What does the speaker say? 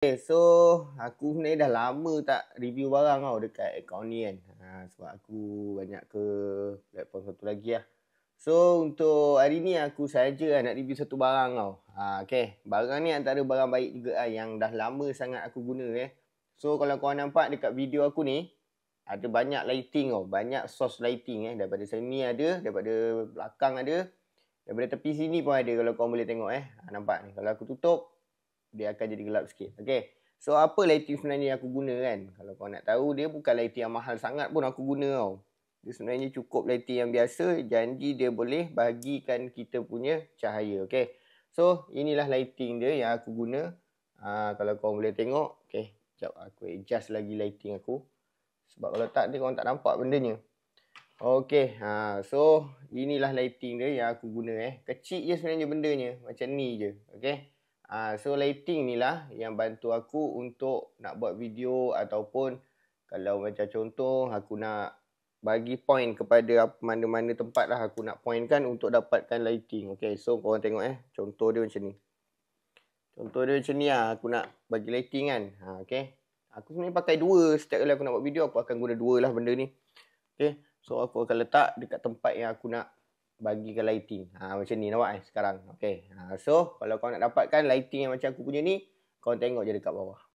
Okay, so aku sebenarnya dah lama tak review barang tau dekat akaun ni kan. Sebab aku banyak ke platform satu lagi lah. So untuk hari ni aku saja nak review satu barang tau. Okay, barang ni antara barang baik juga lah yang dah lama sangat aku guna So kalau korang nampak dekat video aku ni, ada banyak lighting tau. Banyak source lighting Daripada sini ada, daripada belakang ada, daripada tepi sini pun ada kalau korang boleh tengok Nampak ni, kalau aku tutup dia akan jadi gelap sikit. Okay. So apa lighting sebenarnya aku guna kan? Kalau kau nak tahu, dia bukan lighting yang mahal sangat pun aku guna tau. Dia sebenarnya cukup lighting yang biasa. Janji dia boleh bagikan kita punya cahaya. Okay. So inilah lighting dia yang aku guna. Kalau kau boleh tengok. Okay. Sekejap aku adjust lagi lighting aku. Sebab kalau tak, dia korang tak nampak bendanya. Okay. So inilah lighting dia yang aku guna Kecil je sebenarnya bendanya. Macam ni je. Okay. So lighting ni lah yang bantu aku untuk nak buat video ataupun kalau macam contoh aku nak bagi point kepada mana-mana tempat lah aku nak pointkan untuk dapatkan lighting. Okay, so korang tengok contoh dia macam ni. Contoh dia macam ni lah, aku nak bagi lighting kan. Okay, aku sebenarnya pakai dua. Setiap kali aku nak buat video aku akan guna dua lah benda ni. Okay, so aku akan letak dekat tempat yang aku nak bagikan lighting. Macam ni nampak sekarang. Okay. So kalau kau nak dapatkan lighting yang macam aku punya ni, kau tengok je dekat bawah.